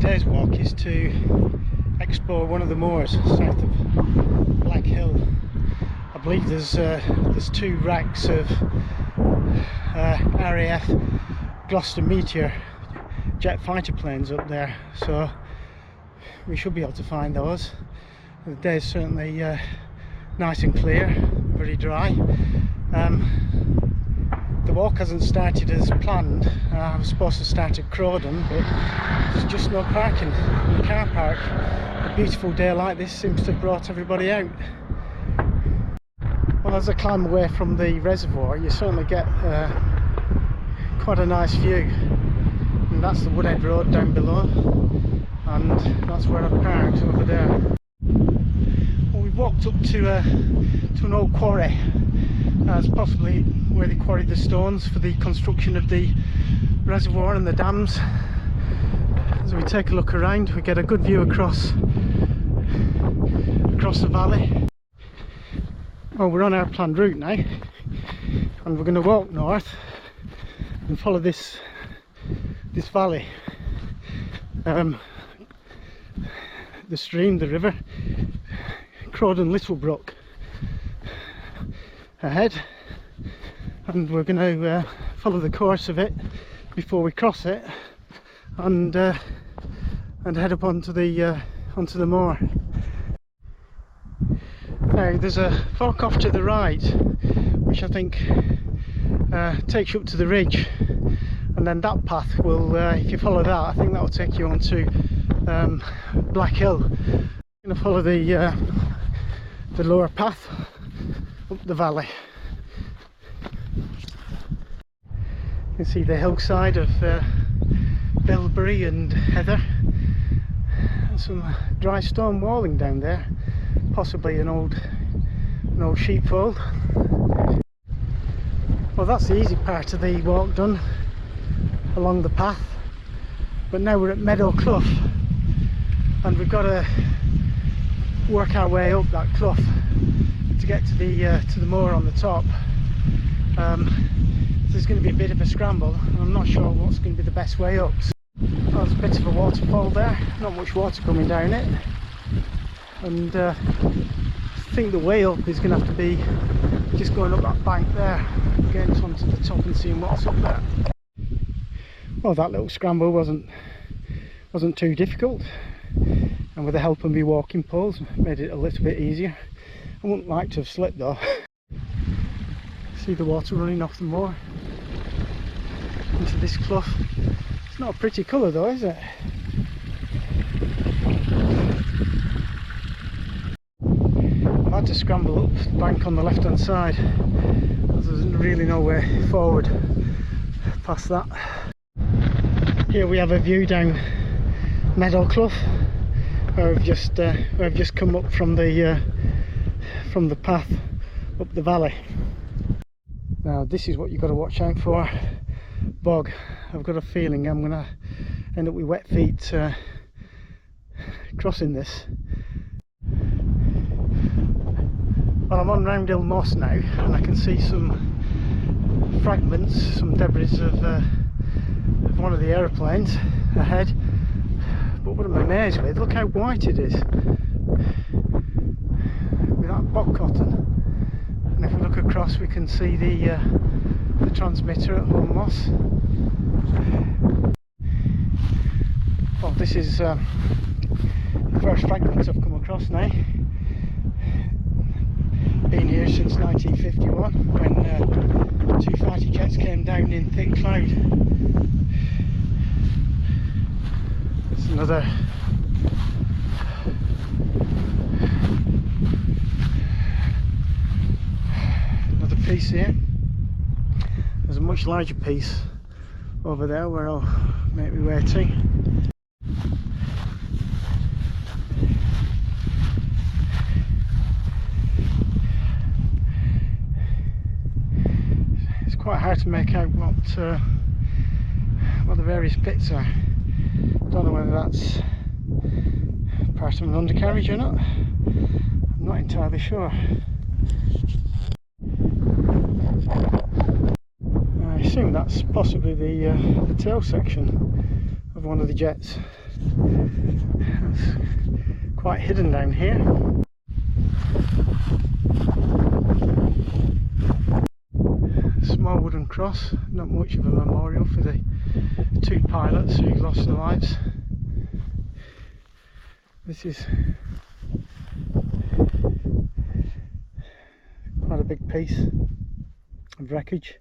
today's walk is to explore one of the moors south of Black Hill. I believe there's two racks of RAF Gloster Meteor jet fighter planes up there, so we should be able to find those. The day is certainly nice and clear, very dry. The walk hasn't started as planned. I was supposed to start at Crowden, but there's just no parking in the car park. A beautiful day like this seems to have brought everybody out. Well, as I climb away from the reservoir, you certainly get quite a nice view. And that's the Woodhead Road down below, and that's where I've parked, over there. Well, we've walked up to an old quarry. That's possibly where they quarried the stones for the construction of the reservoir and the dams. As we take a look around, we get a good view across the valley. Well, we're on our planned route now, and we're going to walk north and follow this valley. The stream, the river, Crowden Little Brook ahead, and we're going to follow the course of it before we cross it, and head up onto the moor. Now there's a fork off to the right which I think takes you up to the ridge, and then that path will, if you follow that, I think that will take you onto Black Hill. I'm going to follow the lower path up the valley. You can see the hillside of bilberry and heather, and some dry stone walling down there, possibly an old sheepfold. Well, that's the easy part of the walk done along the path, but now we're at Meadow Clough, and we've got to work our way up that clough to get to the moor on the top. There's going to be a bit of a scramble, and I'm not sure what's going to be the best way up. Well, there's a bit of a waterfall there, not much water coming down it, and I think the way up is going to have to be just going up that bank there, getting onto the top and seeing what's up there. Well, that little scramble wasn't too difficult, and with the help of my walking poles, made it a little bit easier. I wouldn't like to have slipped though. See the water running off the moor into this clough. It's not a pretty colour though, is it? I've had to scramble up the bank on the left hand side, as there's really no way forward past that. Here we have a view down Meadow Clough, where I've just come up from the path up the valley. Now this is what you've got to watch out for: bog. I've got a feeling I'm going to end up with wet feet crossing this. Well, I'm on Roundhill Moss now, and I can see some fragments, some debris of one of the aeroplanes ahead. But what I'm amazed with, look how white it is with that bog cotton. And if we look across, we can see the transmitter at Roundhill Moss. Well, this is the first fragments I've come across now. Been here since 1951, when two fighter jets came down in thick cloud. There's another piece here. There's a much larger piece over there where I'll make my way to. It's quite hard to make out what the various bits are. Don't know whether that's part of an undercarriage or not. I'm not entirely sure. I assume that's possibly the tail section of one of the jets. quite hidden down here. Small wooden cross, not much of a memorial for the 2 pilots who lost their lives. This is quite a big piece of wreckage.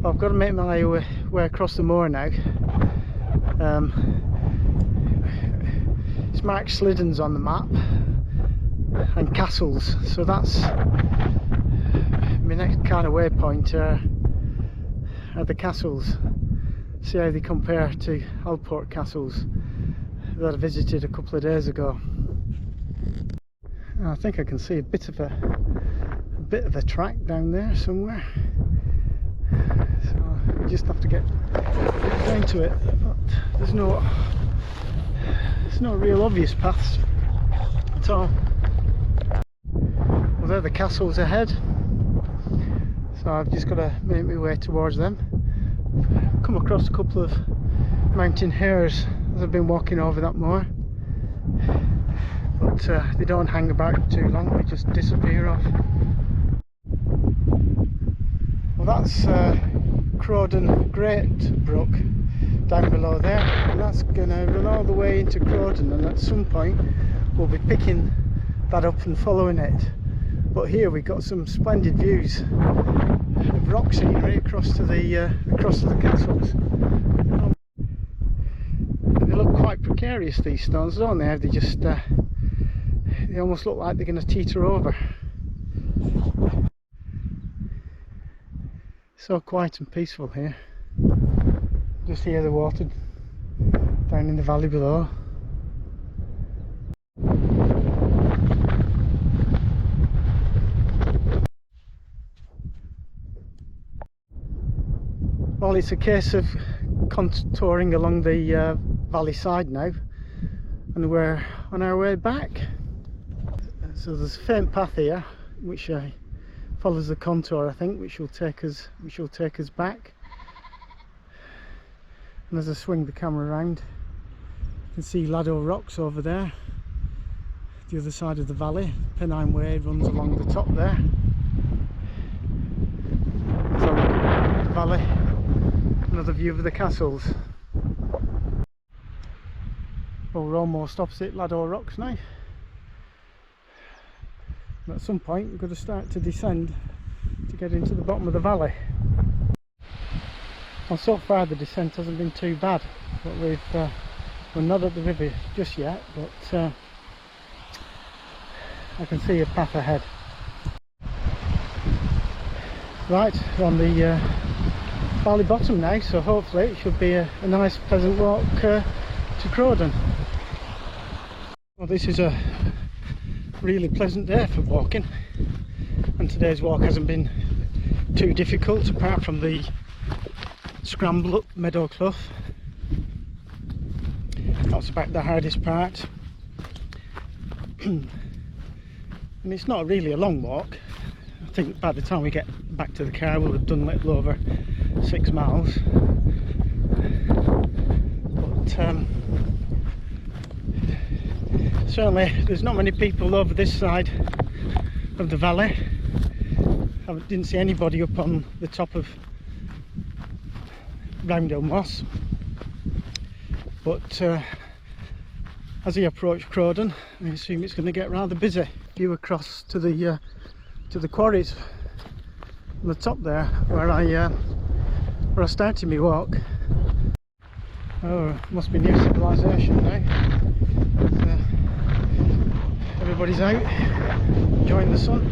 I've got to make my way across the moor now. It's marked Sliddens on the map and castles, so that's my next kind of waypoint are the castles. See how they compare to Alport castles that I visited a couple of days ago. I think I can see a bit of a track down there somewhere. So we just have to get down to it, but there's no real obvious paths at all. Well, they're the castles ahead, so I've just got to make my way towards them. I've come across a couple of mountain hares as I've been walking over that moor, but they don't hang about too long, they just disappear off. Well, that's Crowden Great Brook down below there, and that's going to run all the way into Crowden, and at some point we'll be picking that up and following it. But here we've got some splendid views of rock scenery across to the castles. They look quite precarious, these stones, don't they? They just they almost look like they're going to teeter over. So quiet and peaceful here. Just hear the water down in the valley below. Well, it's a case of contouring along the valley side now, and we're on our way back. So there's a faint path here which follows the contour, I think, which will take us back. And as I swing the camera around, you can see Laddo Rocks over there, the other side of the valley. Pennine Way runs along the top there. So the valley, another view of the castles. Well, we're almost opposite Laddo Rocks now. And at some point we've got to start to descend to get into the bottom of the valley. Well, so far the descent hasn't been too bad, but we're not at the river just yet, but I can see a path ahead. Right, we're on the valley bottom now, so hopefully it should be a nice pleasant walk to Crowden. Well, this is a really pleasant day for walking, and today's walk hasn't been too difficult apart from the scramble up Meadow Clough. That's about the hardest part. And it's not really a long walk. I think by the time we get back to the car we'll have done a little over 6 miles. certainly there's not many people over this side of the valley. I didn't see anybody up on the top of Roundhill Moss, but as I approach Crowden, I assume it's going to get rather busy. View across to the quarries on the top there, where I started my walk. Oh, must be new civilization now. Everybody's out enjoying the sun.